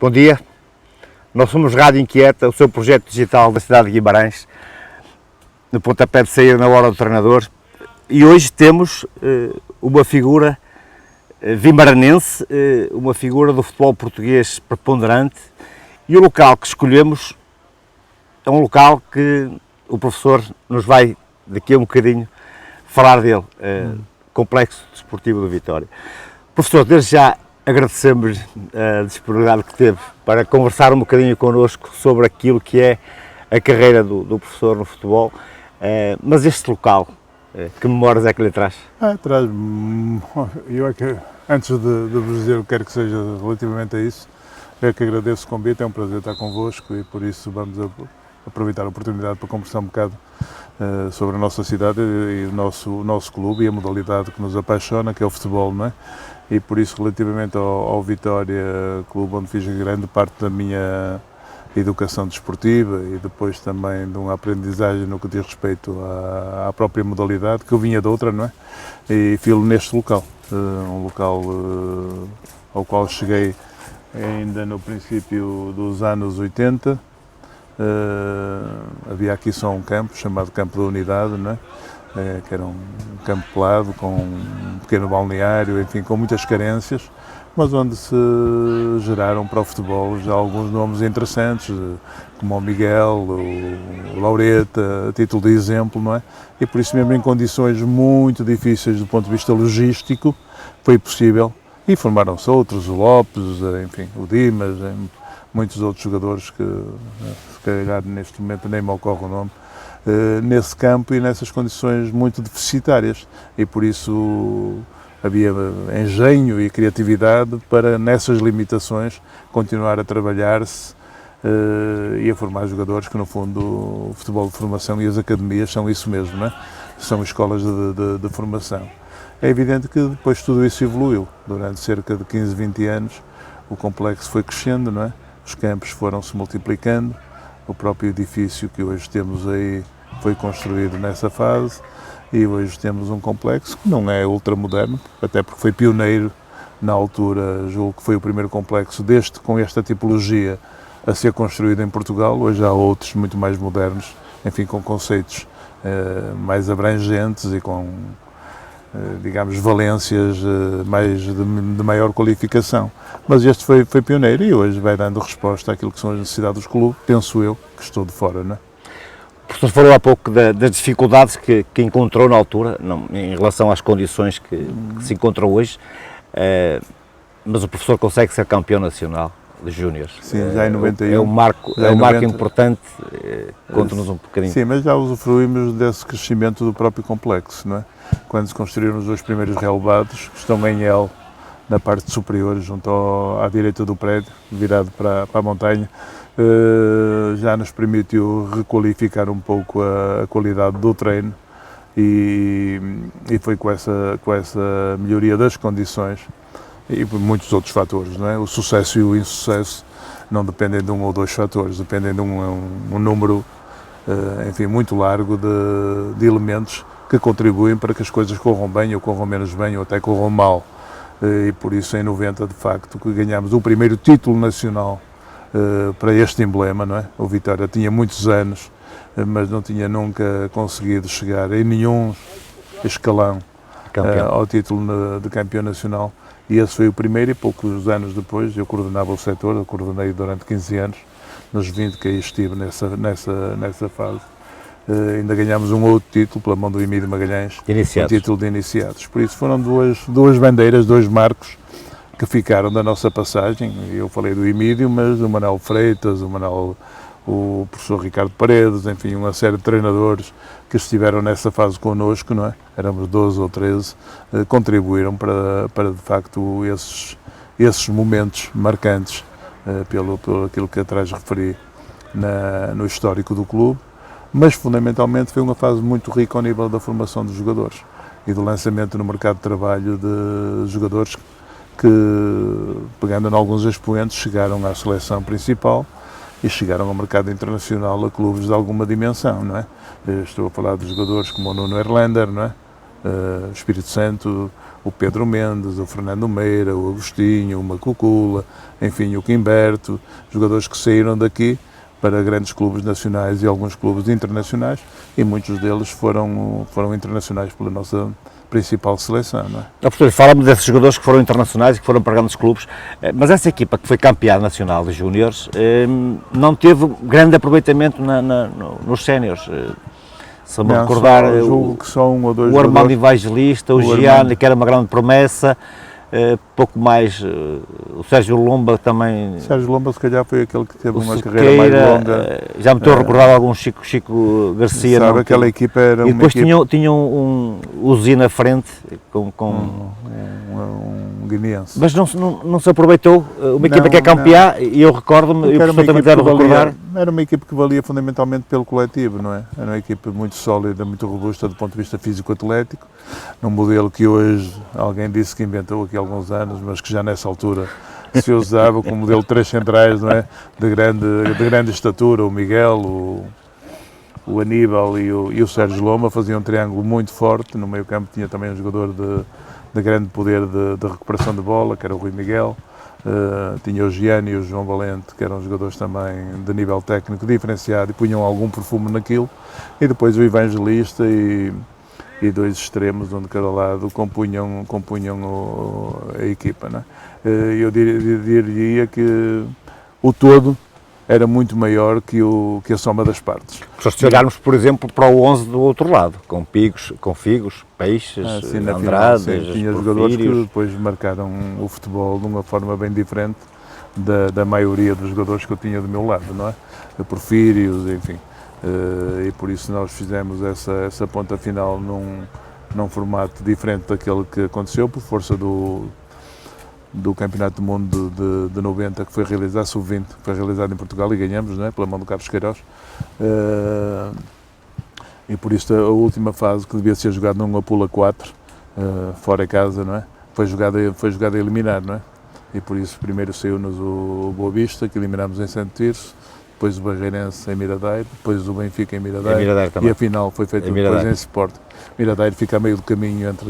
Bom dia, nós somos Rádio Inquieta, o seu projeto digital da cidade de Guimarães, no pontapé de saída na hora do treinador, e hoje temos uma figura vimaranense, uma figura do futebol português preponderante, e o local que escolhemos é um local que o professor nos vai daqui a um bocadinho falar dele, Complexo Desportivo do Vitória. Professor, desde já agradecemos a disponibilidade que teve para conversar um bocadinho connosco sobre aquilo que é a carreira do professor no futebol, mas este local, que memórias é que lhe traz? Eu é que, antes de vos dizer o que quer que seja relativamente a isso, é que agradeço o convite, é um prazer estar convosco e por isso vamos aproveitar a oportunidade para conversar um bocado sobre a nossa cidade e o nosso clube e a modalidade que nos apaixona, que é o futebol, não é? E por isso, relativamente ao Vitória Clube, onde fiz grande parte da minha educação desportiva e depois também de uma aprendizagem no que diz respeito à própria modalidade, que eu vinha de outra, não é? E filo neste local, um local ao qual cheguei ainda no princípio dos anos 80. Havia aqui só um campo, chamado Campo da Unidade, não é? Que era um campo pelado, com um pequeno balneário, enfim, com muitas carências, mas onde se geraram para o futebol já alguns nomes interessantes, como o Miguel, o Laureta, a título de exemplo, não é? E por isso mesmo, em condições muito difíceis do ponto de vista logístico, foi possível, e formaram-se outros, o Lopes, enfim, o Dimas, muitos outros jogadores que, se calhar, neste momento nem me ocorre o nome, nesse campo e nessas condições muito deficitárias, e por isso havia engenho e criatividade para, nessas limitações, continuar a trabalhar-se e a formar jogadores que, no fundo, o futebol de formação e as academias são isso mesmo, não é? São escolas de formação. É evidente que depois tudo isso evoluiu. Durante cerca de 15, 20 anos, o complexo foi crescendo, não é? Os campos foram-se multiplicando, o próprio edifício que hoje temos aí foi construído nessa fase e hoje temos um complexo que não é ultramoderno, até porque foi pioneiro na altura, julgo que foi o primeiro complexo com esta tipologia a ser construído em Portugal. Hoje há outros muito mais modernos, enfim, com conceitos mais abrangentes e com, digamos, valências de maior qualificação. Mas este foi pioneiro e hoje vai dando resposta àquilo que são as necessidades dos clubes, penso eu, que estou de fora, não é? O professor falou há pouco das dificuldades que encontrou na altura, em relação às condições que se encontrou hoje, mas o professor consegue ser campeão nacional de júniores. Sim, já em 91. É um marco importante, conta-nos um bocadinho. Sim, mas já usufruímos desse crescimento do próprio complexo, não é? Quando se construíram os dois primeiros relevados, que estão em L, na parte superior, junto à direita do prédio, virado para a montanha, já nos permitiu requalificar um pouco a qualidade do treino e foi com essa melhoria das condições e por muitos outros fatores, não é? O sucesso e o insucesso não dependem de um ou dois fatores, dependem de um número, enfim, muito largo de elementos que contribuem para que as coisas corram bem ou corram menos bem ou até corram mal. E por isso, em 90, de facto, que ganhámos o primeiro título nacional para este emblema, não é? O Vitória tinha muitos anos, mas não tinha nunca conseguido chegar em nenhum escalão ao título de campeão nacional. E esse foi o primeiro, e poucos anos depois eu coordenava o setor, eu coordenei durante 15 anos, nos 20 que aí estive nessa fase. Ainda ganhámos um outro título pela mão do Emílio Magalhães, o título de iniciados. Por isso foram duas bandeiras, dois marcos que ficaram da nossa passagem. Eu falei do Emílio, mas o Manuel Freitas, o professor Ricardo Paredes, enfim, uma série de treinadores que estiveram nessa fase connosco, não é? Éramos 12 ou 13, contribuíram para de facto esses momentos marcantes, pelo aquilo que atrás referi no histórico do clube. Mas fundamentalmente foi uma fase muito rica ao nível da formação dos jogadores e do lançamento no mercado de trabalho de jogadores que, pegando em alguns expoentes, chegaram à seleção principal e chegaram ao mercado internacional a clubes de alguma dimensão, não é? Estou a falar de jogadores como o Nuno Erlander, não é? Espírito Santo, o Pedro Mendes, o Fernando Meira, o Agostinho, o Macucula, enfim, o Quimberto, jogadores que saíram daqui para grandes clubes nacionais e alguns clubes internacionais, e muitos deles foram internacionais pela nossa principal seleção, não é? Professor, fala-me desses jogadores que foram internacionais e que foram para grandes clubes, mas essa equipa que foi campeã nacional de júniores não teve grande aproveitamento nos séniores. Se me recordar, julgo que só um ou dois o Armando jogadores. Evangelista, o Gianni, que era uma grande promessa, pouco mais, o Sérgio Lomba também. Sérgio Lomba, se calhar, foi aquele que teve uma Sequeira, carreira mais longa. já me estou a recordar algum Chico Garcia. Sabe, aquela equipa era e uma depois equipa... tinham um Uzi na frente, com um guineense. mas não se aproveitou, uma equipa que é campeã, e eu recordo-me, e o professor também deve recordar. Era uma equipa que valia fundamentalmente pelo coletivo, não é? Era uma equipa muito sólida, muito robusta do ponto de vista físico-atlético, num modelo que hoje alguém disse que inventou aqui há alguns anos, mas que já nessa altura se usava com o modelo de 3 centrais, não é? De grande estatura, o Miguel, o Aníbal e o Sérgio Loma faziam um triângulo muito forte. No meio campo tinha também um jogador de grande poder de recuperação de bola, que era o Rui Miguel. Tinha o Gianni e o João Valente, que eram jogadores também de nível técnico diferenciado e punham algum perfume naquilo. E depois o Evangelista e dois extremos, um de cada lado, compunham a equipa, não é? Eu diria que o todo era muito maior que a soma das partes. Se olharmos, por exemplo, para o 11 do outro lado, com Figos, Peixes, Andrades, tinha jogadores que depois marcaram o futebol de uma forma bem diferente da maioria dos jogadores que eu tinha do meu lado, não é? Porfírios, enfim. E por isso nós fizemos essa ponta final num formato diferente daquele que aconteceu, por força do Campeonato do Mundo de 90, que foi realizado, sub-20, que foi realizado em Portugal e ganhamos, não é? Pela mão do Carlos Queiroz. E por isso a última fase, que devia ser jogada num Apula 4, fora de casa, não é? Foi jogada a eliminar, não é? E por isso primeiro saiu-nos o Boa Vista, que eliminámos em Santo Tirso, depois o Barreirense em Miradeiro, depois o Benfica em Miradeiro, e a final foi feita depois em Sport. Miradeiro fica a meio do caminho entre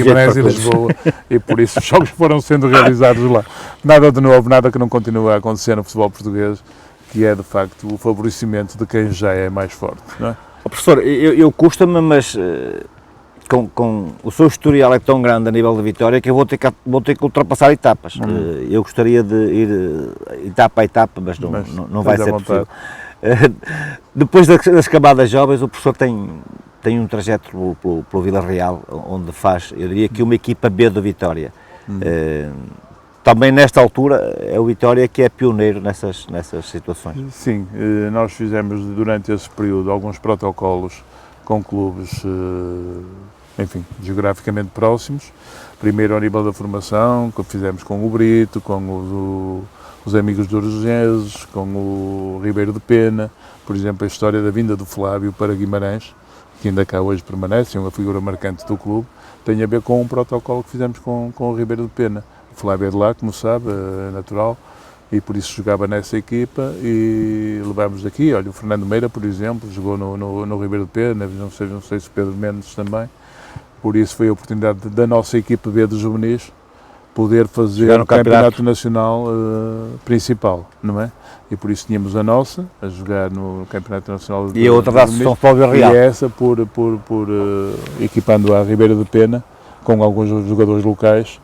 Guimarães e Lisboa, e por isso os jogos foram sendo realizados lá. Nada de novo, nada que não continue a acontecer no futebol português, que é de facto o favorecimento de quem já é mais forte, não é? Professor, eu custa-me, mas com o seu historial é tão grande a nível de vitória que eu vou ter que ultrapassar etapas. Eu gostaria de ir etapa a etapa, mas não vai ser possível. Depois das camadas jovens, o professor tem um trajeto pelo Vila Real, onde faz, eu diria que uma equipa B do Vitória. Também nesta altura é o Vitória que é pioneiro nessas situações. Sim, nós fizemos durante esse período alguns protocolos com clubes, enfim, geograficamente próximos. Primeiro ao nível da formação, que fizemos com o Brito, com os amigos do Urgeses, com o Ribeiro de Pena. Por exemplo, a história da vinda do Flávio para Guimarães, que ainda cá hoje permanece, é uma figura marcante do clube, tem a ver com um protocolo que fizemos com o Ribeiro de Pena. O Flávio é de lá, como sabe, é natural, e por isso jogava nessa equipa e levámos daqui. Olha, o Fernando Meira, por exemplo, jogou no Ribeiro de Pena, não sei se o Pedro Mendes também. Por isso foi a oportunidade da nossa equipa B dos juvenis poder fazer o campeonato nacional principal, não é? E por isso tínhamos a nossa a jogar no campeonato nacional e a outra da Associação Futebol Real. E essa por equipando a Ribeira de Pena com alguns jogadores locais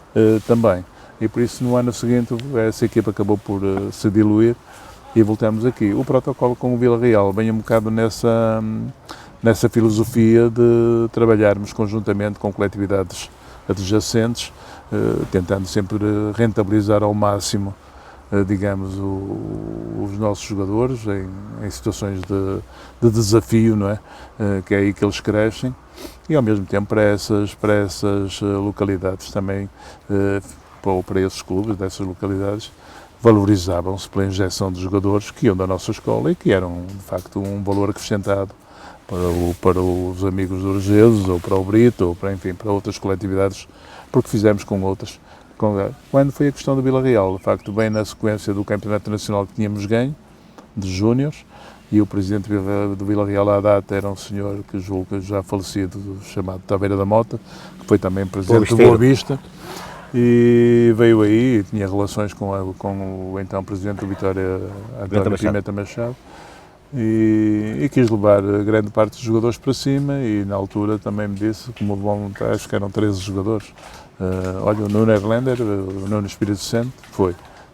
também. E por isso no ano seguinte essa equipa acabou por se diluir e voltamos aqui. O protocolo com o Vila Real vem um bocado nessa filosofia de trabalharmos conjuntamente com coletividades adjacentes, tentando sempre rentabilizar ao máximo, digamos, os nossos jogadores em situações de desafio, não é? Que é aí que eles crescem, e ao mesmo tempo para essas localidades também, ou para esses clubes dessas localidades, valorizavam-se pela injeção de jogadores que iam da nossa escola e que eram de facto um valor acrescentado para os amigos do Urgeses, ou para o Brito, ou para outras coletividades, porque fizemos com outras. Quando foi a questão do Vila Real, de facto, bem na sequência do Campeonato Nacional que tínhamos ganho, de júniores, e o presidente do Vila Real à data era um senhor que julgo que já falecido, chamado Taveira da Mota, que foi também presidente do Boa Vista, e veio aí e tinha relações com o então presidente do Vitória, António Pimenta Machado, e quis levar grande parte dos jogadores para cima, e na altura também me disse, como voluntário, acho que eram 13 jogadores, olha, o Nuno Erlander, o Nuno Espírito Santo,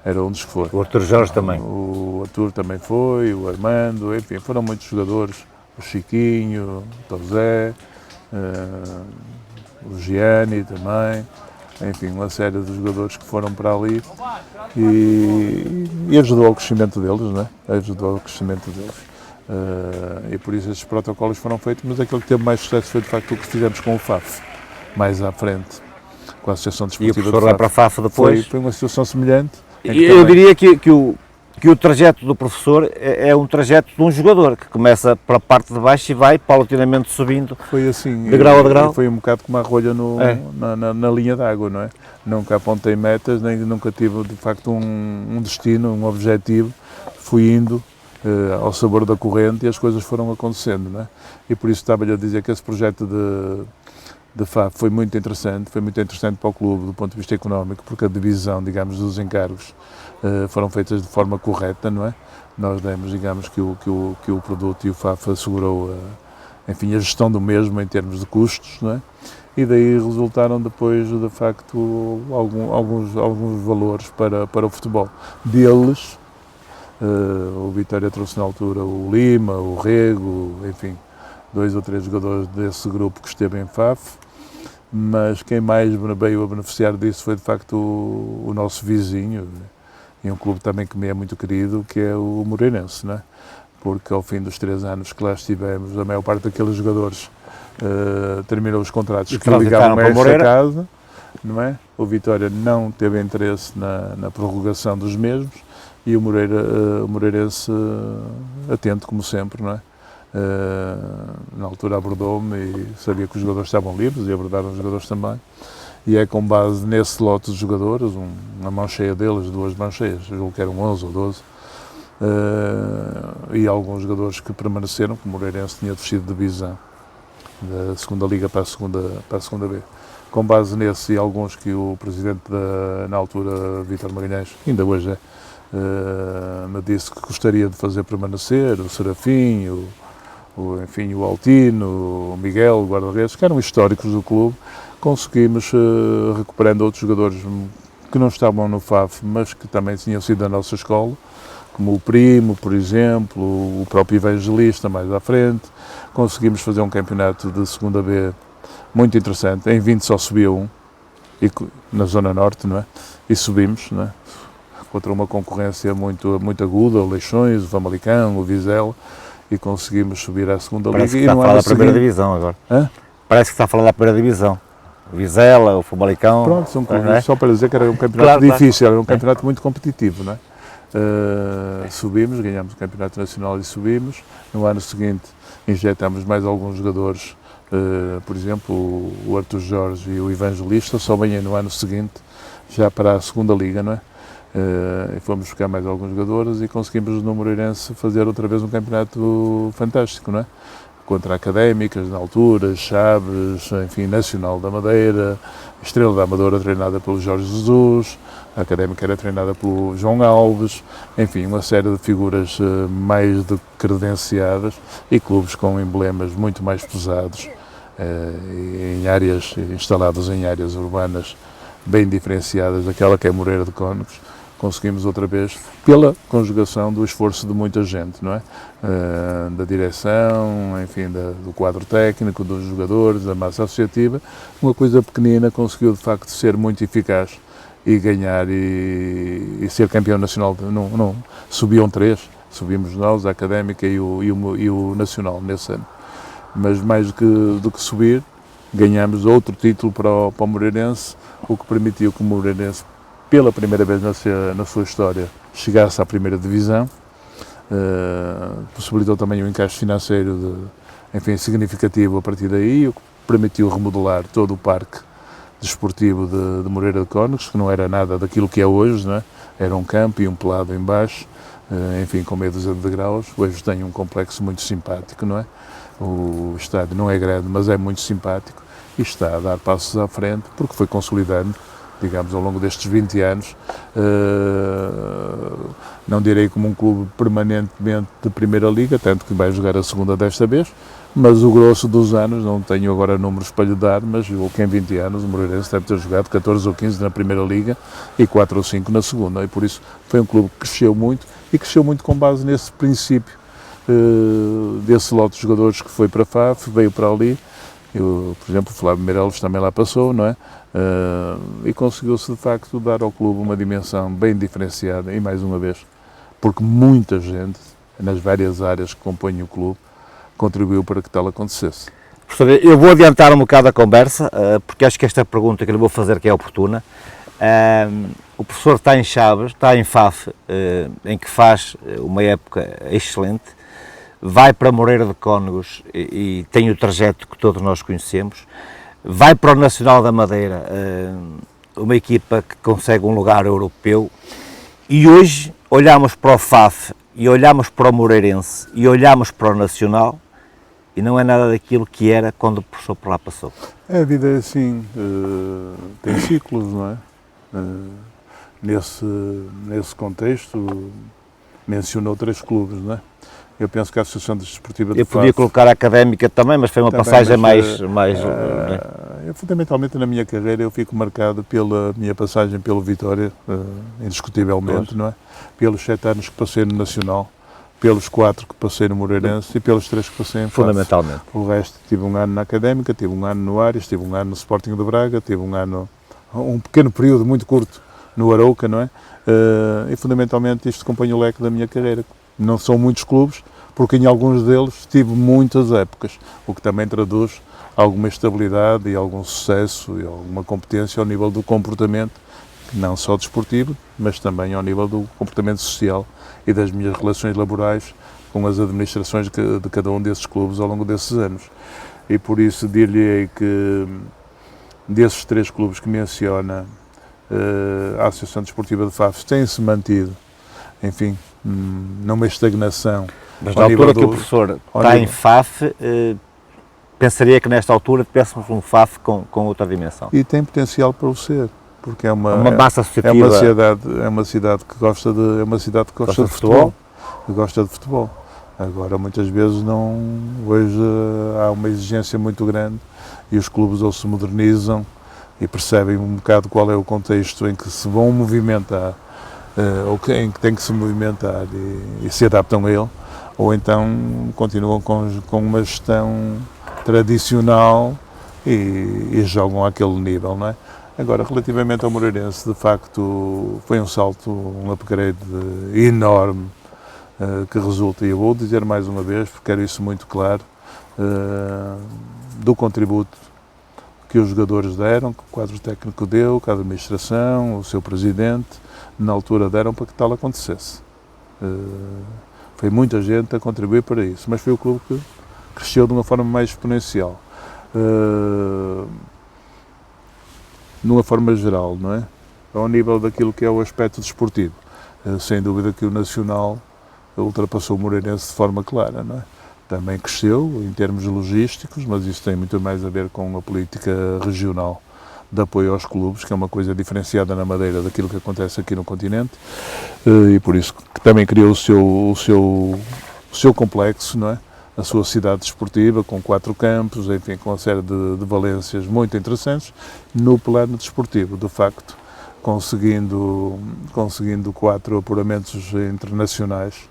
era um dos que foi. O Artur Jorge também. O Artur também foi, o Armando, enfim, foram muitos jogadores, o Chiquinho, o Tozé, o Gianni também, enfim, uma série de jogadores que foram para ali e ajudou ao crescimento deles, não é? Ajudou ao crescimento deles. E por isso estes protocolos foram feitos, mas aquele que teve mais sucesso foi de facto o que fizemos com o FAF, mais à frente, com a Associação Desportiva. E o professor vai para a FAF depois? Foi uma situação semelhante. Eu diria que o trajeto do professor é um trajeto de um jogador, que começa pela parte de baixo e vai paulatinamente subindo, foi assim, de grau a degrau. Foi um bocado como a rolha na linha d'água, não é? Nunca apontei metas, nem nunca tive de facto um destino, um objetivo. Fui indo ao sabor da corrente e as coisas foram acontecendo, não é? E por isso estava-lhe a dizer que esse projeto de FAF foi muito interessante para o clube do ponto de vista económico, porque a divisão, digamos, dos encargos foram feitas de forma correta, não é? Nós demos, digamos, que o produto e o FAF assegurou, enfim, a gestão do mesmo em termos de custos, não é? E daí resultaram depois, de facto, alguns valores para o futebol. Deles, o Vitória trouxe na altura o Lima, o Rego, enfim, 2 ou 3 jogadores desse grupo que esteve em FAF, mas quem mais veio a beneficiar disso foi de facto o nosso vizinho, e um clube também que me é muito querido, que é o Moreirense, não é? Porque ao fim dos 3 anos que lá estivemos, a maior parte daqueles jogadores terminou os contratos que ligavam a esta casa, não é? O Vitória não teve interesse na prorrogação dos mesmos, e o Moreirense, atento como sempre, não é? Na altura abordou-me e sabia que os jogadores estavam livres e abordaram os jogadores também, e é com base nesse lote de jogadores, uma mão cheia deles, 2 mãos cheias, julgo que eram 11 ou 12, e alguns jogadores que permaneceram, que o Moreirense tinha descido de divisão da segunda Liga para a segunda B. Com base nesse e alguns que o presidente na altura, Vítor Magalhães, ainda hoje me disse que gostaria de fazer permanecer, o Serafim, enfim, o Altino, o Miguel, o guarda-redes, que eram históricos do clube. Conseguimos, recuperando outros jogadores que não estavam no FAF, mas que também tinham sido da nossa escola, como o Primo, por exemplo, o próprio Evangelista, mais à frente. Conseguimos fazer um campeonato de segunda B muito interessante. Em 20 só subia um, na Zona Norte, não é? E subimos, não é? Contra uma concorrência muito aguda, o Leixões, o Famalicão, o Vizela, e conseguimos subir à segunda Liga. Parece que está a falar da primeira divisão agora. Hã? Parece que está a falar da primeira divisão. O Vizela, o Famalicão. Pronto, são clubes, só para dizer que era um campeonato difícil, era um campeonato muito competitivo, não é? Subimos, ganhamos o campeonato nacional e subimos. No ano seguinte injetámos mais alguns jogadores, por exemplo, o Artur Jorge e o Evangelista, só bem no ano seguinte, já para a segunda Liga, não é? E fomos buscar mais alguns jogadores e conseguimos no Moreirense fazer outra vez um campeonato fantástico, não é? Contra Académicas, na altura, Chaves, enfim, Nacional da Madeira, Estrela da Amadora treinada pelo Jorge Jesus, a Académica era treinada pelo João Alves, enfim, uma série de figuras mais de credenciadas e clubes com emblemas muito mais pesados, instalados em áreas urbanas bem diferenciadas daquela que é Moreira de Cónegos. Conseguimos outra vez, pela conjugação do esforço de muita gente, não é? Da direção, enfim, do quadro técnico, dos jogadores, da massa associativa, uma coisa pequenina conseguiu de facto ser muito eficaz e ganhar e ser campeão nacional. Não, subiam 3, subimos nós, a Académica e o Nacional nesse ano. Mas mais do que subir, ganhamos outro título para o Moreirense, o que permitiu que o Moreirense, pela primeira vez na sua história, chegasse à primeira divisão, possibilitou também um encaixe financeiro significativo a partir daí, o que permitiu remodelar todo o parque desportivo de Moreira de Cónegos, que não era nada daquilo que é hoje, não é? Era um campo e um pelado em baixo, enfim, com meia dúzia de degraus. Hoje tem um complexo muito simpático, não é? O estádio não é grande, mas é muito simpático e está a dar passos à frente porque foi consolidando, digamos, ao longo destes 20 anos, não direi como um clube permanentemente de Primeira Liga, tanto que vai jogar a segunda desta vez, mas o grosso dos anos, não tenho agora números para lhe dar, mas julgo que em 20 anos o Moreirense deve ter jogado 14 ou 15 na Primeira Liga e 4 ou 5 na segunda, e por isso foi um clube que cresceu muito, e cresceu muito com base nesse princípio, desse lote de jogadores que foi para a FAF, veio para ali. Por exemplo, o Flávio Meireles também lá passou, não é? E conseguiu-se de facto dar ao clube uma dimensão bem diferenciada, e mais uma vez, porque muita gente, nas várias áreas que compõem o clube, contribuiu para que tal acontecesse. Professor, eu vou adiantar um bocado a conversa, porque acho que esta pergunta que lhe vou fazer que é oportuna. O professor está em Chaves, está em FAF, em que faz uma época excelente, vai para Moreira de Cónegos e tem o trajeto que todos nós conhecemos, vai para o Nacional da Madeira, uma equipa que consegue um lugar europeu, e hoje olhamos para o FAF e olhamos para o Moreirense e olhamos para o Nacional e não é nada daquilo que era quando o professor por lá passou. A vida é assim, tem ciclos, não é? Nesse contexto, mencionou 3 clubes, não é? Eu penso que a Associação Desportiva de Eu podia colocar a Académica também, mas foi uma passagem mais fundamentalmente na minha carreira eu fico marcado pela minha passagem pelo Vitória, indiscutivelmente, não é? Pelos 7 anos que passei no Nacional, pelos 4 que passei no Moreirense e pelos 3 que passei em FAF. Fundamentalmente. O resto, tive um ano na Académica, tive um ano no Ares, tive um ano no Sporting de Braga, tive um pequeno período muito curto no Arouca, não é? E fundamentalmente isto compõe o leque da minha carreira. Não são muitos clubes, porque em alguns deles tive muitas épocas, o que também traduz alguma estabilidade e algum sucesso e alguma competência ao nível do comportamento, não só desportivo, mas também ao nível do comportamento social e das minhas relações laborais com as administrações de cada um desses clubes ao longo desses anos. E por isso dir-lhe que desses 3 clubes que menciona, a Associação Desportiva de FAF tem-se mantido, enfim, numa estagnação. Mas na altura que o professor está em FAF, pensaria que nesta altura tivéssemos um FAF com outra dimensão. E tem potencial para o ser, porque é uma massa associativa. É uma cidade que gosta de futebol. Que gosta de futebol. Agora, muitas vezes hoje há uma exigência muito grande e os clubes ou se modernizam e percebem um bocado qual é o contexto em que se vão movimentar, ou em que têm que se movimentar e se adaptam a ele, ou então continuam com uma gestão tradicional e jogam àquele nível, não é? Agora, relativamente ao Moreirense, de facto, foi um salto, um upgrade enorme que resulta, e eu vou dizer mais uma vez, porque quero isso muito claro, do contributo que os jogadores deram, que o quadro técnico deu, que a administração, o seu presidente, na altura deram para que tal acontecesse. Foi muita gente a contribuir para isso, mas foi o clube que cresceu de uma forma mais exponencial. Numa forma geral, não é? Ao nível daquilo que é o aspecto desportivo. Sem dúvida que o Nacional ultrapassou o Moreirense de forma clara, não é? Também cresceu em termos logísticos, mas isso tem muito mais a ver com a política regional de apoio aos clubes, que é uma coisa diferenciada na Madeira daquilo que acontece aqui no continente, e por isso que também criou o seu complexo, não é? A sua cidade desportiva, com 4 campos, enfim, com uma série de valências muito interessantes no plano desportivo, de facto, conseguindo 4 apuramentos internacionais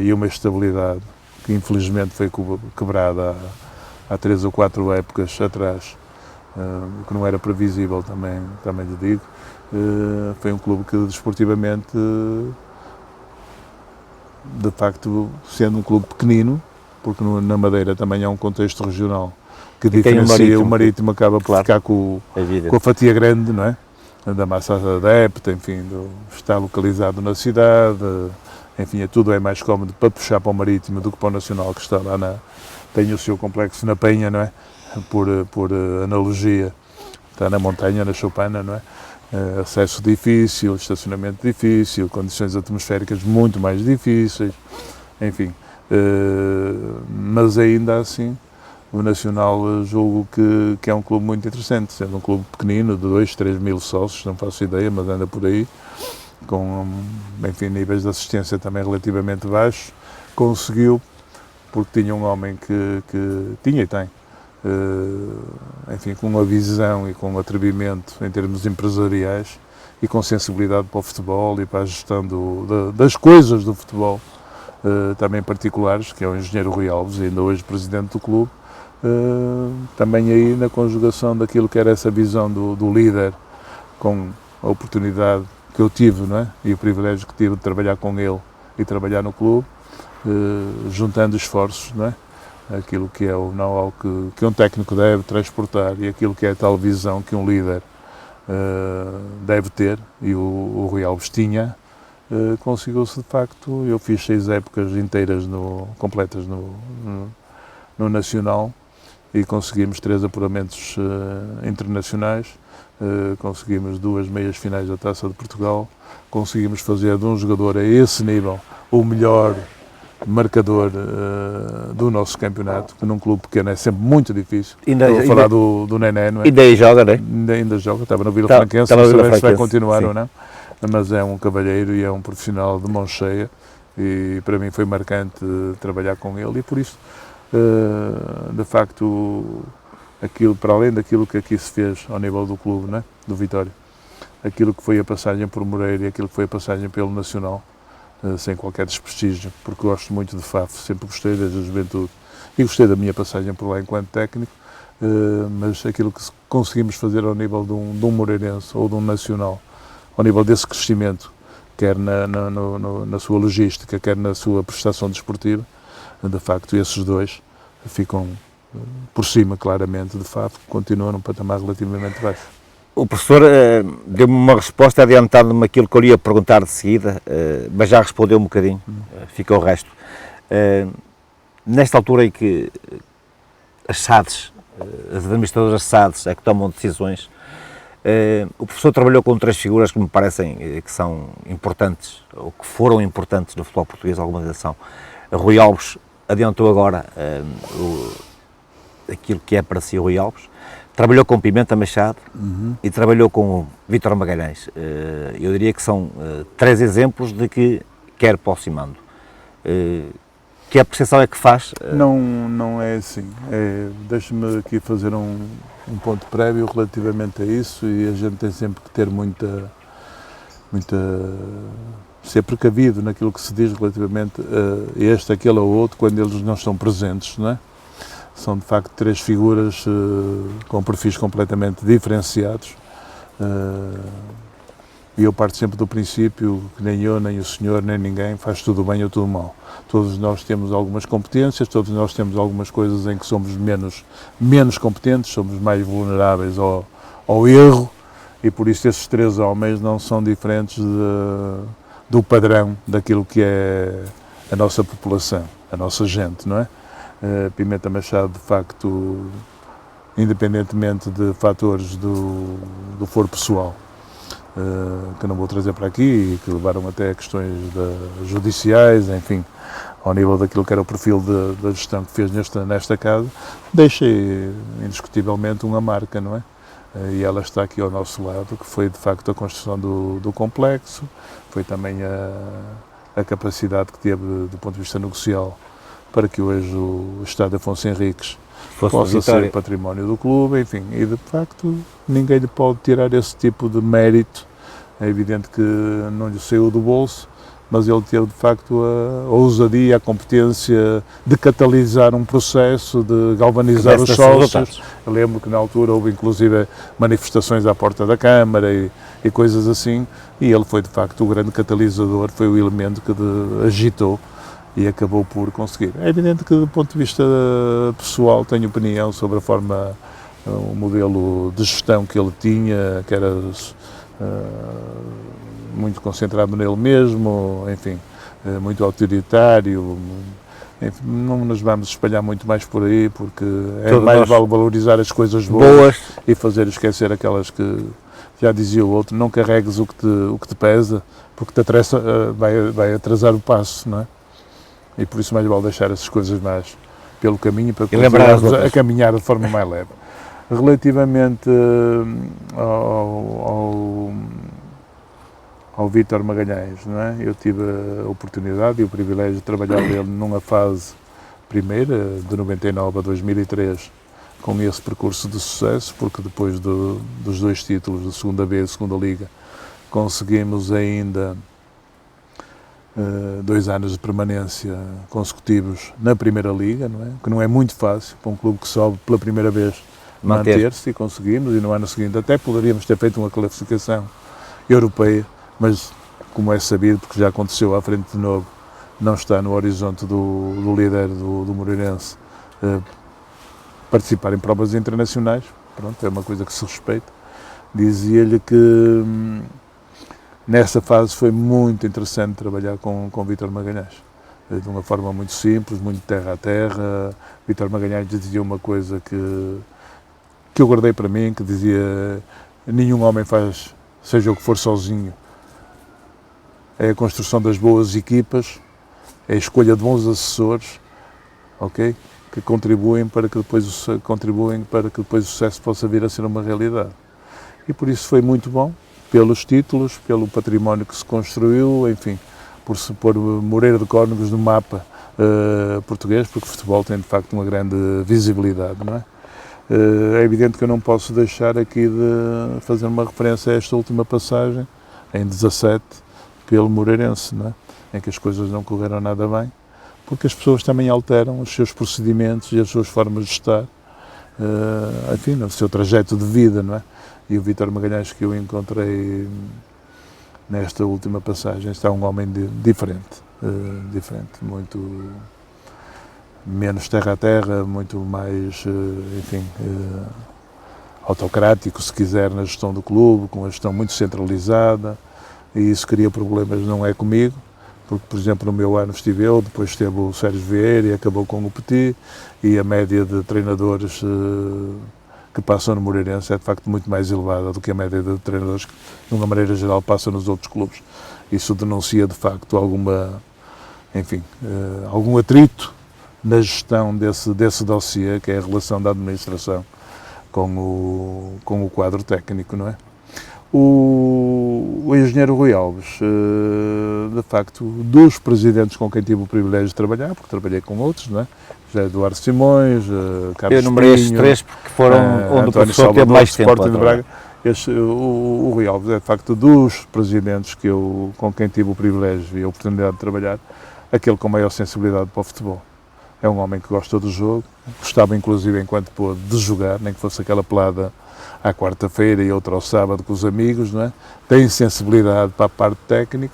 e uma estabilidade que infelizmente foi quebrada há 3 ou 4 épocas atrás, que não era previsível, também lhe digo. Foi um clube que desportivamente, de facto, sendo um clube pequenino, porque na Madeira também há um contexto regional que diferencia, o Marítimo acaba por ficar com a fatia grande, não é? Da massa adepta, enfim, está localizado na cidade, enfim, tudo é mais cómodo para puxar para o Marítimo do que para o Nacional, que está lá tem o seu complexo na Penha, não é? Por analogia, está na montanha, na Choupana, não é? acesso difícil, estacionamento difícil, condições atmosféricas muito mais difíceis, enfim. Mas ainda assim, o Nacional julgo que é um clube muito interessante, sendo um clube pequenino, de 2, 3 mil sócios, não faço ideia, mas anda por aí, com, enfim, níveis de assistência também relativamente baixos, conseguiu, porque tinha um homem que tinha e tem, enfim, com uma visão e com um atrevimento em termos empresariais e com sensibilidade para o futebol e para a gestão das coisas do futebol, também particulares, que é o engenheiro Rui Alves, ainda hoje presidente do clube, também aí na conjugação daquilo que era essa visão do líder, com a oportunidade que eu tive, não é? E o privilégio que tive de trabalhar com ele e trabalhar no clube, juntando esforços, não é? Aquilo que é o know-how que um técnico deve transportar e aquilo que é a tal visão que um líder deve ter, e o Rui Alves tinha, conseguiu-se de facto. Eu fiz 6 épocas inteiras completas no Nacional e conseguimos 3 apuramentos internacionais, conseguimos 2 meias finais da Taça de Portugal, conseguimos fazer de um jogador a esse nível o melhor marcador do nosso campeonato, que num clube pequeno é sempre muito difícil. Estou a falar do Nené, não é? Ainda aí joga, não é? Ainda joga, estava no Vila Franquense, não sei se vai continuar ou não, mas é um cavalheiro e é um profissional de mão cheia, e para mim foi marcante trabalhar com ele, e por isso, de facto, aquilo, para além daquilo que aqui se fez ao nível do clube, não é? Do Vitória, aquilo que foi a passagem por Moreira e aquilo que foi a passagem pelo Nacional, sem qualquer desprestígio, porque gosto muito de Faf, sempre gostei desde a juventude e gostei da minha passagem por lá enquanto técnico, mas aquilo que conseguimos fazer ao nível de um Moreirense ou de um Nacional, ao nível desse crescimento, quer na sua logística, quer na sua prestação desportiva, de facto esses dois ficam por cima claramente de Faf, que continua num patamar relativamente baixo. O professor deu-me uma resposta adiantando-me aquilo que eu lhe ia perguntar de seguida, mas já respondeu um bocadinho, fica o resto. Nesta altura em que as SADs, as administradoras SADs, é que tomam decisões, o professor trabalhou com 3 figuras que me parecem que são importantes, ou que foram importantes no futebol português, alguma geração. Rui Alves adiantou agora aquilo que é para si o Rui Alves. Trabalhou com Pimenta Machado e trabalhou com Vítor Magalhães. Eu diria que são 3 exemplos de que quer aproximando. Que apreciação é que faz? Não é assim. Deixe-me aqui fazer um ponto prévio relativamente a isso, e a gente tem sempre que ter ser precavido naquilo que se diz relativamente a este, aquele ou outro, quando eles não estão presentes, não é? São de facto 3 figuras com perfis completamente diferenciados, e eu parto sempre do princípio que nem eu, nem o senhor, nem ninguém faz tudo bem ou tudo mal. Todos nós temos algumas competências, todos nós temos algumas coisas em que somos menos competentes, somos mais vulneráveis ao erro, e por isso esses 3 homens não são diferentes do padrão daquilo que é a nossa população, a nossa gente, não é? Pimenta Machado, de facto, independentemente de fatores do foro pessoal, que não vou trazer para aqui e que levaram até a questões judiciais, enfim, ao nível daquilo que era o perfil da gestão que fez nesta casa, deixa indiscutivelmente uma marca, não é? E ela está aqui ao nosso lado, que foi de facto a construção do complexo, foi também a capacidade que teve do ponto de vista negocial para que hoje o Estádio Afonso Henriques possa ser património do clube, enfim, e de facto ninguém lhe pode tirar esse tipo de mérito. É evidente que não lhe saiu do bolso, mas ele teve de facto a ousadia, a competência de catalisar um processo, de galvanizar os sócios. Eu lembro que na altura houve inclusive manifestações à porta da Câmara e coisas assim, e ele foi de facto o grande catalisador, foi o elemento que agitou e acabou por conseguir. É evidente que do ponto de vista pessoal tenho opinião sobre a forma, o modelo de gestão que ele tinha, que era muito concentrado nele mesmo, enfim, muito autoritário. Enfim, não nos vamos espalhar muito mais por aí, porque é mais vale valorizar as coisas boas e fazer esquecer aquelas que já dizia o outro, não carregues o que te pesa, porque vai atrasar o passo, não é? E por isso mais vale deixar essas coisas mais pelo caminho para a caminhar de forma mais leve. Relativamente ao Vítor Magalhães, não é? Eu tive a oportunidade e o privilégio de trabalhar dele numa fase primeira, de 99 a 2003, com esse percurso de sucesso, porque depois dos 2 títulos, de segunda B e segunda Liga, conseguimos ainda 2 anos de permanência consecutivos na Primeira Liga, não é? Que não é muito fácil para um clube que sobe pela primeira vez manter-se, e conseguimos, e no ano seguinte até poderíamos ter feito uma classificação europeia, mas como é sabido, porque já aconteceu à frente de novo, não está no horizonte do líder do Moreirense participar em provas internacionais. Pronto, é uma coisa que se respeita. Dizia-lhe que nessa fase foi muito interessante trabalhar com Vítor Magalhães, de uma forma muito simples, muito terra a terra. Vítor Magalhães dizia uma coisa que eu guardei para mim, que dizia: nenhum homem faz, seja o que for, sozinho. É a construção das boas equipas, é a escolha de bons assessores, ok? Que contribuem para que depois o sucesso possa vir a ser uma realidade. E por isso foi muito bom, pelos títulos, pelo património que se construiu, enfim, por se pôr Moreira de Cónegos no mapa português, porque o futebol tem de facto uma grande visibilidade, não é? É evidente que eu não posso deixar aqui de fazer uma referência a esta última passagem, em 17, pelo Moreirense, não é? Em que as coisas não correram nada bem, porque as pessoas também alteram os seus procedimentos e as suas formas de estar, enfim, no seu trajeto de vida, não é? E o Vítor Magalhães, que eu encontrei nesta última passagem, está um homem diferente, muito menos terra a terra, muito mais, enfim, autocrático, se quiser, na gestão do clube, com uma gestão muito centralizada, e isso cria problemas, não é comigo, porque, por exemplo, no meu ano estive eu, depois esteve o Sérgio Vieira e acabou com o Petit, e a média de treinadores que passam no Moreirense é de facto muito mais elevada do que a média de treinadores que, de uma maneira geral, passam nos outros clubes. Isso denuncia, de facto, algum atrito na gestão desse dossiê, que é a relação da administração com o quadro técnico, não é? O engenheiro Rui Alves, de facto, dos presidentes com quem tive o privilégio de trabalhar, porque trabalhei com outros, não é? José Eduardo Simões, Carlos Eu numerei estes Pinho, 3 porque foram onde o professor teve mais tempo. Sporting de Braga. O Rui Alves é, de facto, dos presidentes com quem tive o privilégio e a oportunidade de trabalhar, aquele com maior sensibilidade para o futebol. É um homem que gosta do jogo, gostava inclusive, enquanto pôde, de jogar, nem que fosse aquela pelada à quarta-feira e outra ao sábado com os amigos, não é? Tem sensibilidade para a parte técnica,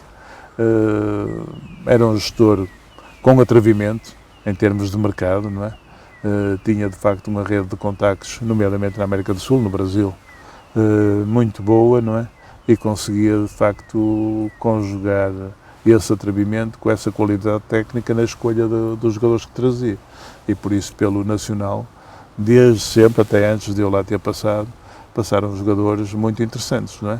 era um gestor com atrevimento em termos de mercado, não é? Tinha de facto uma rede de contactos, nomeadamente na América do Sul, no Brasil, muito boa, não é? E conseguia de facto conjugar esse atrevimento com essa qualidade técnica na escolha dos jogadores que trazia. E por isso, pelo Nacional, desde sempre, até antes de eu lá ter passado, passaram jogadores muito interessantes, não é?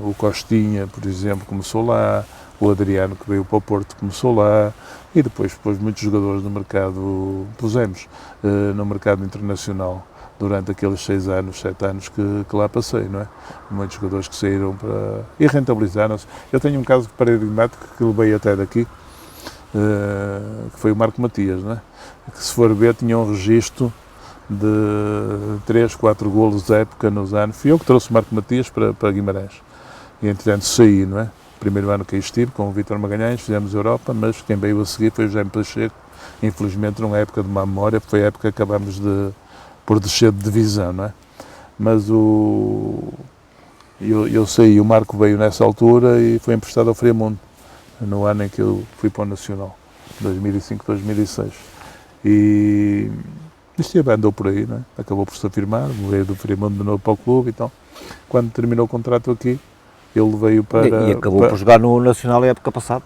O Costinha, por exemplo, começou lá, o Adriano, que veio para o Porto, começou lá, e depois muitos jogadores no mercado, pusemos no mercado internacional durante aqueles 6 anos, 7 anos que lá passei, não é? Muitos jogadores que saíram para... e rentabilizaram-se. Eu tenho um caso paradigmático que levei até daqui, que foi o Marco Matias, não é? Que, se for ver, tinha um registro de 3, 4 golos da época nos anos. Fui eu que trouxe o Marco Matias para Guimarães. E, entretanto, saí, não é? Primeiro ano que aí estive, com o Vítor Magalhães, fizemos Europa, mas quem veio a seguir foi o Jaime Pacheco. Infelizmente, não é época de má memória, foi a época que acabámos por descer de divisão, não é? Mas eu saí, o Marco veio nessa altura e foi emprestado ao Friamundo, no ano em que eu fui para o Nacional, 2005, 2006. E esteve, andou por aí, não é? Acabou por se afirmar, veio do Friamundo de novo para o clube e tal. Quando terminou o contrato aqui, ele veio para... E acabou por jogar no Nacional a época passada.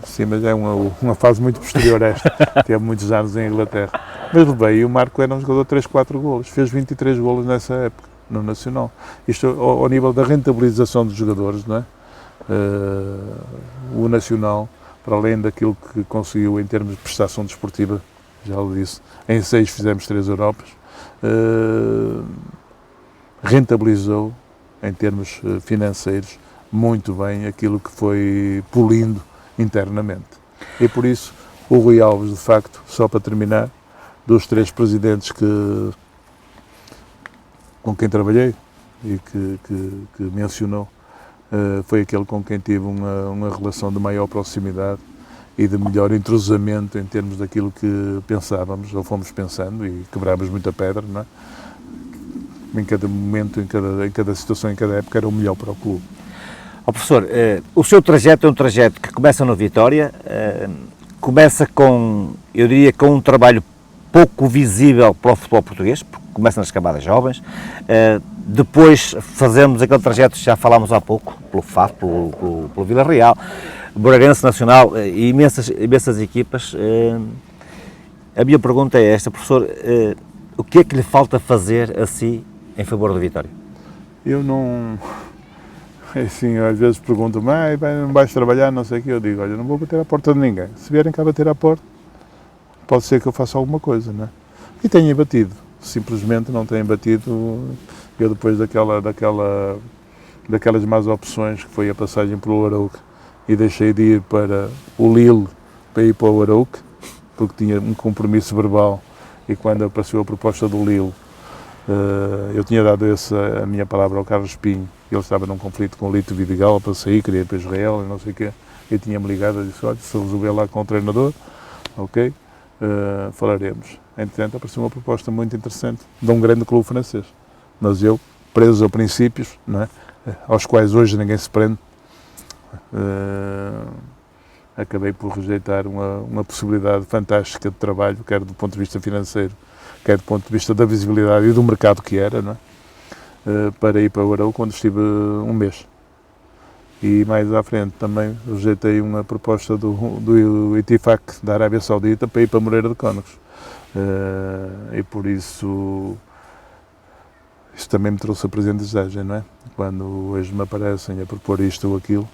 Sim, mas é uma fase muito posterior a esta. Teve muitos anos em Inglaterra. Mas levei, e o Marco era um jogador de 3, 4 golos. Fez 23 golos nessa época, no Nacional. Isto ao nível da rentabilização dos jogadores, não é? O Nacional, para além daquilo que conseguiu em termos de prestação desportiva, já o disse, em 6 fizemos 3 Europas, rentabilizou em termos financeiros muito bem aquilo que foi polindo internamente. E por isso o Rui Alves, de facto, só para terminar, dos 3 presidentes com quem trabalhei e que mencionou, foi aquele com quem tive uma relação de maior proximidade e de melhor entrosamento em termos daquilo que pensávamos, ou fomos pensando, e quebrámos muita pedra, não é? Em cada momento, em cada situação, em cada época, era o melhor para o clube. Professor, o seu trajeto é um trajeto que começa no Vitória, começa com, eu diria, com um trabalho pouco visível para o futebol português, porque começa nas camadas jovens, depois fazemos aquele trajeto que já falámos há pouco, pelo FAF, pelo Vila Real, Moreirense, Nacional e imensas equipas. A minha pergunta é esta, professor, o que é que lhe falta fazer a si em favor do Vitória? Eu não... Assim, às vezes perguntam-me, não vais trabalhar, não sei o quê, eu digo, olha, não vou bater à porta de ninguém. Se vierem cá bater à porta, pode ser que eu faça alguma coisa, não é? E tenho batido, simplesmente não tenho batido. Eu depois daquelas más opções, que foi a passagem pelo Arouca, e deixei de ir para o Lille para ir para o Arouca, porque tinha um compromisso verbal, e quando apareceu a proposta do Lille, eu tinha dado a minha palavra ao Carlos Pinho. Ele estava num conflito com o Lito Vidigal para sair, queria ir para Israel e não sei o quê. Eu tinha-me ligado e disse, olha, se eu resolver lá com o treinador, ok, falaremos. Entretanto, apareceu uma proposta muito interessante de um grande clube francês. Mas eu, preso a princípios, não é? Aos quais hoje ninguém se prende, acabei por rejeitar uma possibilidade fantástica de trabalho, quer do ponto de vista financeiro, quer do ponto de vista da visibilidade e do mercado que era, não é? Para ir para o Arouca, quando estive um mês. E mais à frente também rejeitei uma proposta do Itifaq da Arábia Saudita para ir para Moreira de Cónegos. E por isso também me trouxe a aprendizagem, não é? Quando hoje me aparecem a propor isto ou aquilo,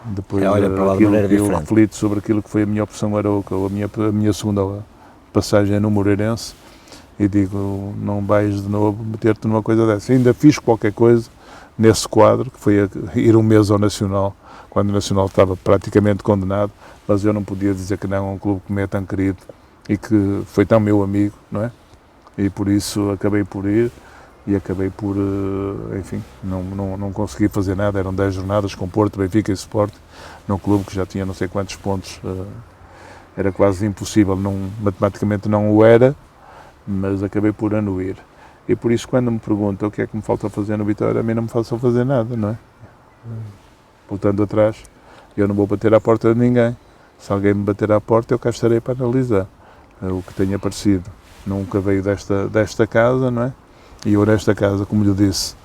depois eu reflito sobre aquilo que foi a minha opção Arouca ou a minha segunda passagem no Moreirense, e digo, não vais de novo meter-te numa coisa dessa. Ainda fiz qualquer coisa nesse quadro, que foi ir um mês ao Nacional, quando o Nacional estava praticamente condenado, mas eu não podia dizer que não a um clube que me é tão querido e que foi tão meu amigo, não é? E por isso acabei por ir e acabei por, enfim, não consegui fazer nada. Eram 10 jornadas com Porto, Benfica e Sporting, num clube que já tinha não sei quantos pontos, era quase impossível, matematicamente não o era, mas acabei por anuir. E por isso, quando me perguntam o que é que me falta fazer no Vitória, a mim não me falta fazer nada, não é? Voltando atrás, eu não vou bater à porta de ninguém. Se alguém me bater à porta, eu cá estarei para analisar o que tenha aparecido. Nunca veio desta casa, não é? E eu nesta casa, como lhe disse,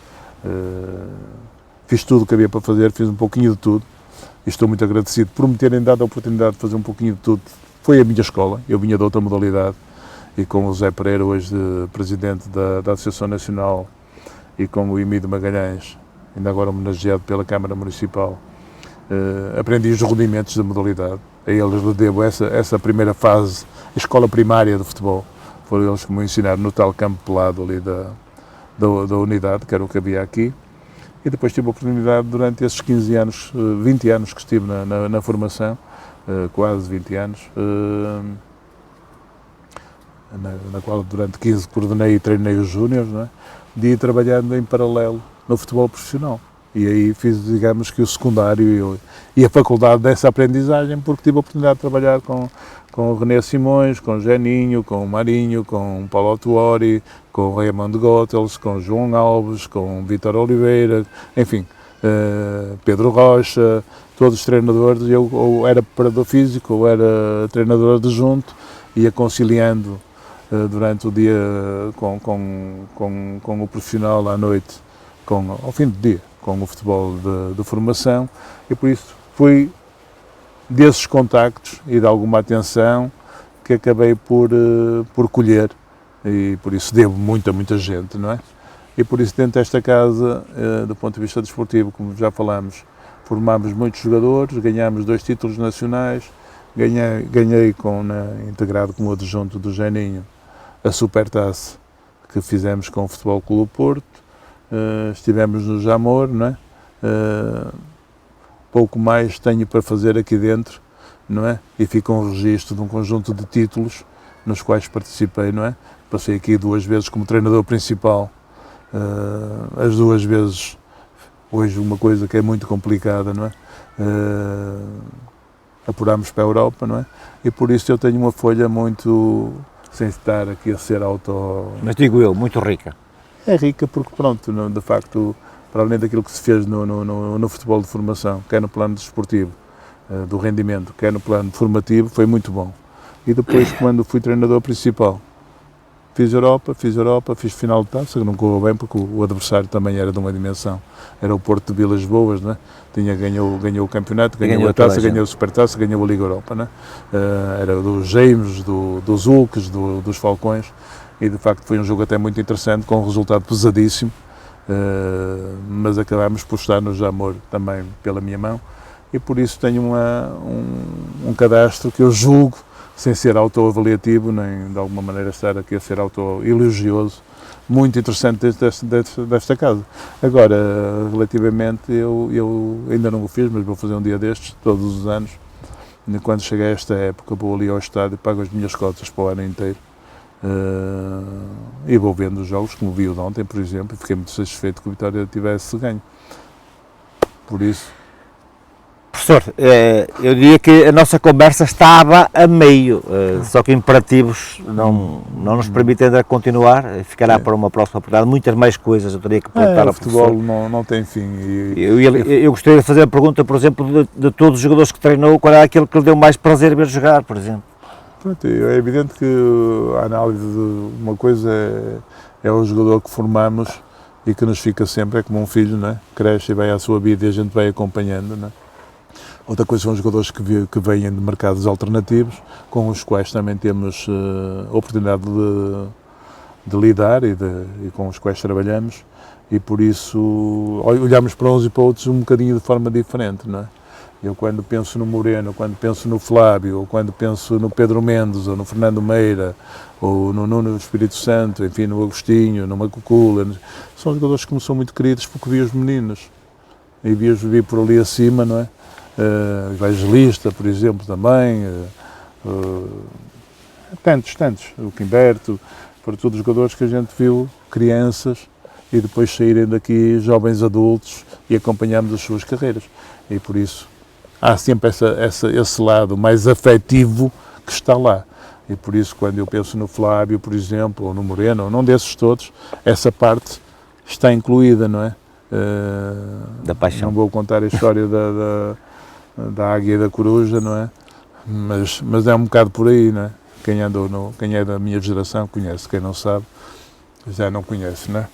fiz tudo o que havia para fazer, fiz um pouquinho de tudo. E estou muito agradecido por me terem dado a oportunidade de fazer um pouquinho de tudo. Foi a minha escola, eu vinha de outra modalidade. E com o José Pereira, hoje presidente da Associação Nacional, e com o Emílio Magalhães, ainda agora homenageado pela Câmara Municipal, aprendi os rudimentos da modalidade. A eles lhe devo essa primeira fase, a escola primária de futebol. Foram eles que me ensinaram no tal campo pelado ali da unidade, que era o que havia aqui. E depois tive a oportunidade, durante esses 15 anos, 20 anos que estive na formação, quase 20 anos, na qual durante 15 coordenei e treinei os júniores, não é? De ir trabalhando em paralelo no futebol profissional. E aí fiz, digamos, que o secundário e a faculdade dessa aprendizagem, porque tive a oportunidade de trabalhar com o René Simões, com o Geninho, com o Marinho, com o Paulo Autuori, com o Raymond Gottels, com o João Alves, com o Vítor Oliveira, enfim, Pedro Rocha, todos os treinadores. Eu ou era preparador físico ou era treinador adjunto, ia conciliando durante o dia com o profissional, à noite, ao fim do dia, com o futebol de formação, e por isso fui desses contactos e de alguma atenção que acabei por colher, e por isso devo muito a muita gente, não é? E por isso, dentro desta casa, do ponto de vista desportivo, como já falámos, formámos muitos jogadores, ganhámos 2 títulos nacionais, ganhei integrado como adjunto do Geninho a Supertaça que fizemos com o Futebol Clube Porto, estivemos no Jamor, não é? Pouco mais tenho para fazer aqui dentro, não é? E fica um registro de um conjunto de títulos nos quais participei, não é? Passei aqui 2 vezes como treinador principal, as 2 vezes, hoje uma coisa que é muito complicada, não é? Apurámos para a Europa, não é? E por isso eu tenho uma folha muito, sem estar aqui a ser Mas digo eu, muito rica. É rica porque, pronto, de facto, para além daquilo que se fez no futebol de formação, quer no plano desportivo, do rendimento, quer no plano formativo, foi muito bom. E depois, quando fui treinador principal, fiz Europa, fiz final de taça, que não correu bem porque o adversário também era de uma dimensão. Era o Porto de Vilas Boas, não é? Ganhou o campeonato, ganhou a taça, ganhou a Supertaça, ganhou a Liga Europa, não é? Era dos James, dos Hulks, dos Falcões, e de facto foi um jogo até muito interessante, com um resultado pesadíssimo, mas acabámos por estar no Jamor também pela minha mão, e por isso tenho um cadastro que eu julgo, sem ser autoavaliativo, nem de alguma maneira estar aqui a ser autoelogioso, muito interessante desta casa. Agora, relativamente, eu ainda não o fiz, mas vou fazer um dia destes, todos os anos, quando chegar a esta época, vou ali ao estádio, pago as minhas cotas para o ano inteiro, e vou vendo os jogos, como vi o de ontem, por exemplo, e fiquei muito satisfeito que o Vitória tivesse ganho. Por isso... Professor, eu diria que a nossa conversa estava a meio, só que imperativos não nos permitem ainda continuar, ficará para uma próxima oportunidade, muitas mais coisas eu teria que perguntar ao professor. O futebol não tem fim. Eu gostaria de fazer a pergunta, por exemplo, de todos os jogadores que treinou, qual é aquele que lhe deu mais prazer ver jogar, por exemplo? Pronto, é evidente que a análise de uma coisa é o jogador que formamos e que nos fica sempre, é como um filho, não é? Cresce e vai à sua vida e a gente vai acompanhando, não é? Outra coisa são os jogadores que vêm de mercados alternativos, com os quais também temos oportunidade de lidar e com os quais trabalhamos, e por isso olhamos para uns e para outros um bocadinho de forma diferente, não é? Eu quando penso no Moreno, quando penso no Flávio, ou quando penso no Pedro Mendes, ou no Fernando Meira, ou no Nuno Espírito Santo, enfim, no Agostinho, no Macucula, são jogadores que me são muito queridos porque vi os meninos, e vi por ali acima, não é? Evangelista, por exemplo, também, tantos, o Quimberto, para todos os jogadores que a gente viu, crianças, e depois saírem daqui jovens adultos e acompanhamos as suas carreiras. E por isso há sempre esse lado mais afetivo que está lá. E por isso, quando eu penso no Flávio, por exemplo, ou no Moreno, ou num desses todos, essa parte está incluída, não é? Da paixão. Não vou contar a história da águia e da coruja, não é? Mas é um bocado por aí, não é? Quem é da minha geração conhece, quem não sabe já não conhece, não é?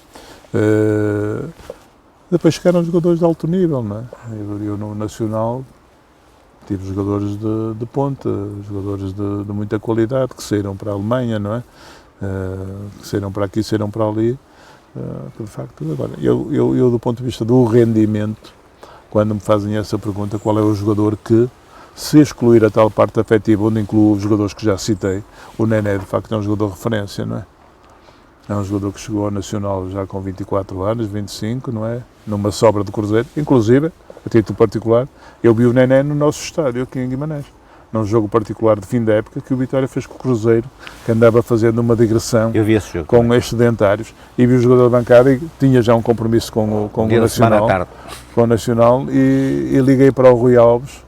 Depois chegaram jogadores de alto nível, não é? Eu no Nacional tive jogadores de ponta, jogadores de muita qualidade que saíram para a Alemanha, não é? Que saíram para aqui, saíram para ali. De facto, agora, eu do ponto de vista do rendimento, quando me fazem essa pergunta, qual é o jogador que, se excluir a tal parte afetiva, onde incluo os jogadores que já citei, o Nené, de facto, é um jogador de referência, não é? É um jogador que chegou ao Nacional já com 24 anos, 25, não é? Numa sobra do Cruzeiro, inclusive, a título particular, eu vi o Nené no nosso estádio, aqui em Guimarães, num jogo particular de fim da época, que o Vitória fez com o Cruzeiro, que andava fazendo uma digressão com excedentários, e vi o jogador da bancada e tinha já um compromisso com o Nacional. Com o Nacional, e liguei para o Rui Alves,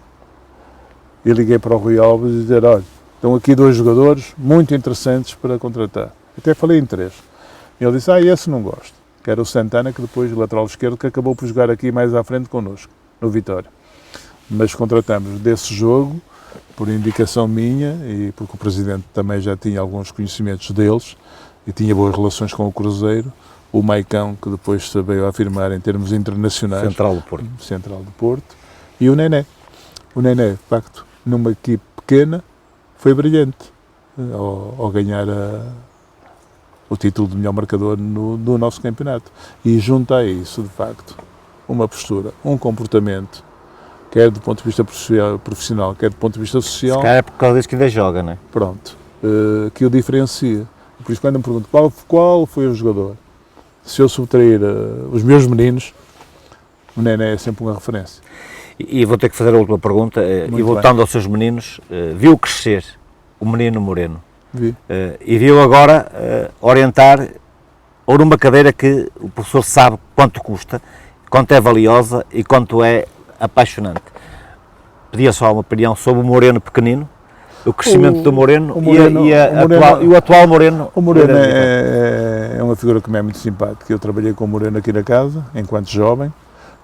e dizer, olha, estão aqui 2 jogadores muito interessantes para contratar. Até falei em 3. E ele disse, esse não gosto, que era o Santana, que depois, o lateral esquerdo, que acabou por jogar aqui mais à frente connosco, no Vitória. Mas contratamos desse jogo, por indicação minha, e porque o Presidente também já tinha alguns conhecimentos deles, e tinha boas relações com o Cruzeiro, o Maicão, que depois se veio a afirmar em termos internacionais. Central do Porto. E o Nené. O Nené, de facto, numa equipe pequena, foi brilhante ao ganhar o título de melhor marcador do nosso campeonato. E junto a isso, de facto, uma postura, um comportamento, quer do ponto de vista profissional, quer do ponto de vista social. Se calhar é por causa disso que ainda joga, não é? Pronto, que o diferencia. Por isso, quando me pergunto qual foi o jogador, se eu subtrair os meus meninos, o Nené é sempre uma referência. E vou ter que fazer a última pergunta, e voltando aos seus meninos, viu crescer o menino Moreno? Vi. E viu agora orientar ou numa cadeira que o professor sabe quanto custa, quanto é valiosa e quanto é apaixonante. Pedia só uma opinião sobre o Moreno pequenino, o crescimento do Moreno, e o atual Moreno. O Moreno é uma figura que me é muito simpática. Eu trabalhei com o Moreno aqui na casa, enquanto jovem,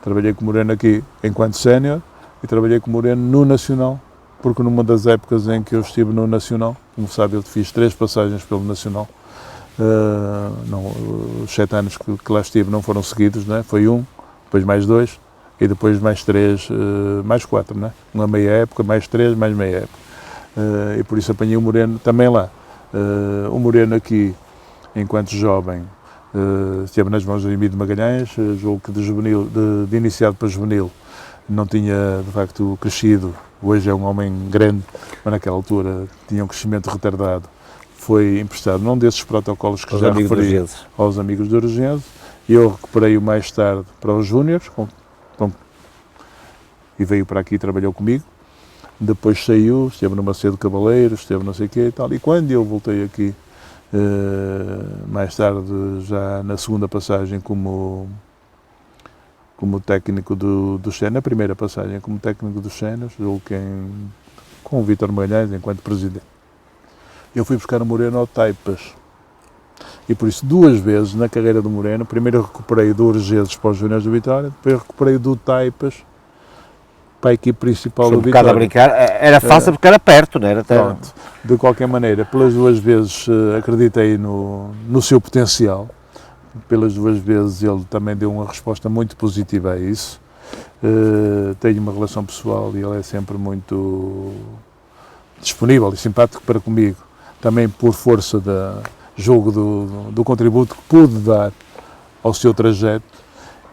trabalhei com o Moreno aqui enquanto sénior e trabalhei com o Moreno no Nacional, porque numa das épocas em que eu estive no Nacional, como sabe, eu fiz 3 passagens pelo Nacional, os 7 anos que lá estive não foram seguidos, não é? Foi 1, depois mais 2 e depois mais 3, mais 4, não é? Uma meia época, mais 3, mais meia época. E por isso apanhei o Moreno também lá. O Moreno aqui, enquanto jovem, esteve nas mãos do Emílio Magalhães, julgo que de iniciado para juvenil não tinha de facto crescido. Hoje é um homem grande, mas naquela altura tinha um crescimento retardado. Foi emprestado num desses protocolos que já referi aos amigos do Urgense. Eu recuperei-o mais tarde para os júniores e veio para aqui e trabalhou comigo. Depois saiu, esteve no Macedo Cavaleiros, esteve não sei o quê e tal. E quando eu voltei aqui, mais tarde, já na segunda passagem como técnico do Sénior, na primeira passagem como técnico dos Séniors, com o Vítor Magalhães, enquanto presidente, eu fui buscar o Moreno ao Taipas. E por isso, 2 vezes na carreira do Moreno, primeiro eu recuperei do Urgeses para os Júniores do Vitória, depois recuperei do Taipas para a equipe principal do Vitória. A brincar, era fácil porque era perto, não era? Pronto. De qualquer maneira, pelas 2 vezes acreditei no seu potencial, pelas 2 vezes ele também deu uma resposta muito positiva a isso. Tenho uma relação pessoal e ele é sempre muito disponível e simpático para comigo, também por força do contributo que pude dar ao seu trajeto.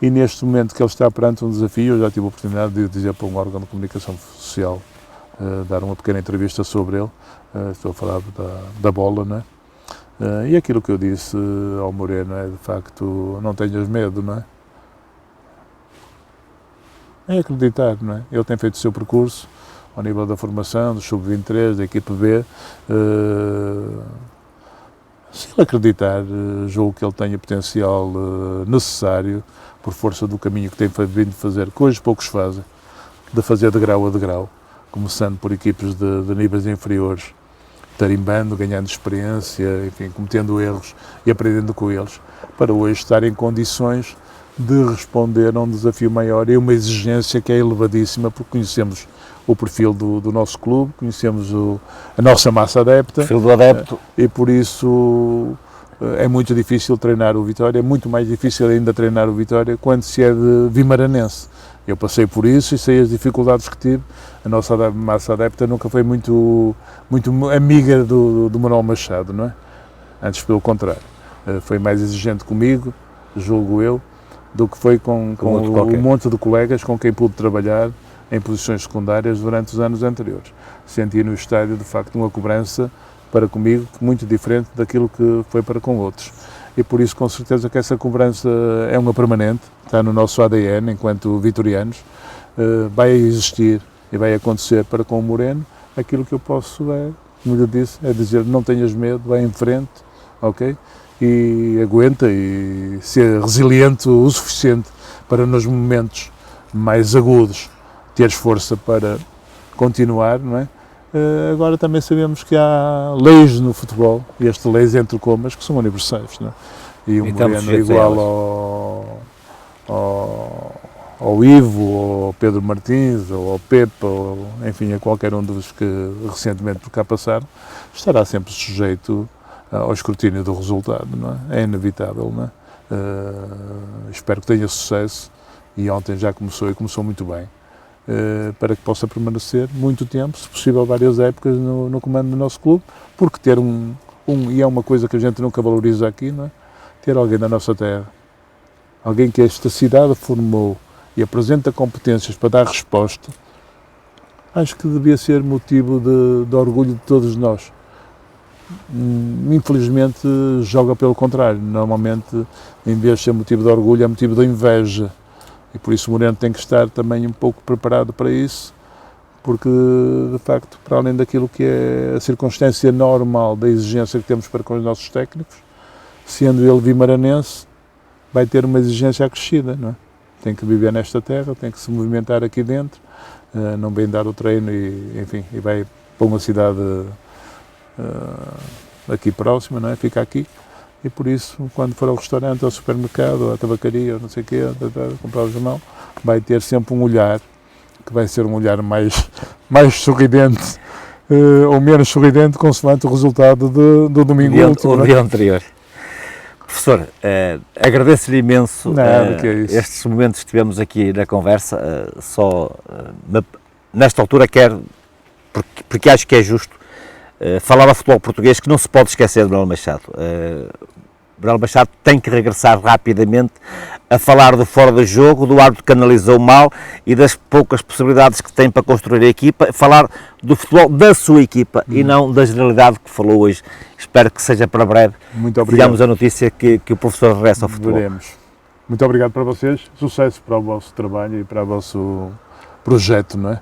E neste momento que ele está perante um desafio, eu já tive a oportunidade de dizer para um órgão de comunicação social, dar uma pequena entrevista sobre ele, estou a falar da bola, não é? E aquilo que eu disse ao Moreno é, de facto, não tenhas medo, não é? É acreditar, não é? Ele tem feito o seu percurso ao nível da formação, do Sub-23, da equipe B. Se ele acreditar, julgo que ele tenha potencial necessário, por força do caminho que tem vindo fazer, que hoje poucos fazem, de fazer de grau a degrau, começando por equipes de níveis inferiores, tarimbando, ganhando experiência, enfim, cometendo erros e aprendendo com eles, para hoje estar em condições de responder a um desafio maior e uma exigência que é elevadíssima, porque conhecemos o perfil do nosso clube, conhecemos a nossa massa adepta, perfil do adepto, e por isso é muito difícil treinar o Vitória, é muito mais difícil ainda treinar o Vitória quando se é de vimaranense. Eu passei por isso e sei as dificuldades que tive. A nossa massa adepta nunca foi muito amiga do Manuel Machado, não é? Antes, pelo contrário. Foi mais exigente comigo, julgo eu, do que foi com um monte de colegas com quem pude trabalhar em posições secundárias durante os anos anteriores. Senti no estádio, de facto, uma cobrança para comigo muito diferente daquilo que foi para com outros. E por isso, com certeza, que essa cobrança é uma permanente, está no nosso ADN enquanto vitorianos, vai existir e vai acontecer para com o Moreno. Aquilo que eu posso como eu disse, é dizer não tenhas medo, vai em frente, ok? E aguenta e ser resiliente o suficiente para nos momentos mais agudos teres força para continuar, não é? Agora também sabemos que há leis no futebol, e estas leis entre comas, que são universais, não é? E o Moreno igual ao Ivo, ao Pedro Martins, ou ao Pepe, ou, enfim, a qualquer um dos que recentemente por cá passaram, estará sempre sujeito ao escrutínio do resultado, não é? É inevitável, não é? Espero que tenha sucesso, e ontem já começou, e começou muito bem. Para que possa permanecer muito tempo, se possível várias épocas no comando do nosso clube, porque ter o e é uma coisa que a gente nunca valoriza aqui, não é? Ter alguém da nossa terra, alguém que esta cidade formou e apresenta competências para dar resposta, acho que devia ser motivo de orgulho de todos nós. Infelizmente joga pelo contrário, normalmente em vez de ser motivo de orgulho é motivo de inveja, e por isso o Moreno tem que estar também um pouco preparado para isso, porque de facto, para além daquilo que é a circunstância normal da exigência que temos para com os nossos técnicos, sendo ele vimaranense, vai ter uma exigência acrescida, não é? Tem que viver nesta terra, tem que se movimentar aqui dentro, não vem dar o treino e, enfim, e vai para uma cidade aqui próxima, não é? Fica aqui, e por isso, quando for ao restaurante, ao supermercado, à tabacaria, ou não sei o quê, comprar o jornal, vai ter sempre um olhar, que vai ser um olhar mais sorridente, ou menos sorridente, consoante o resultado do domingo último. O dia anterior. Professor, agradeço-lhe imenso que é isso. estes momentos que tivemos aqui na conversa, nesta altura quero, porque acho que é justo, falar ao futebol português, que não se pode esquecer de Manuel Machado. Manuel Machado tem que regressar rapidamente a falar do fora do jogo, do árbitro que analisou mal e das poucas possibilidades que tem para construir a equipa, falar do futebol da sua equipa e não da generalidade que falou hoje. Espero que seja para breve. Muito obrigado. Digamos a notícia que o professor regressa ao futebol. Veremos. Muito obrigado para vocês, sucesso para o vosso trabalho e para o vosso projeto, não é?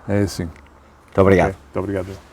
É assim. Muito obrigado. Okay. Muito obrigado.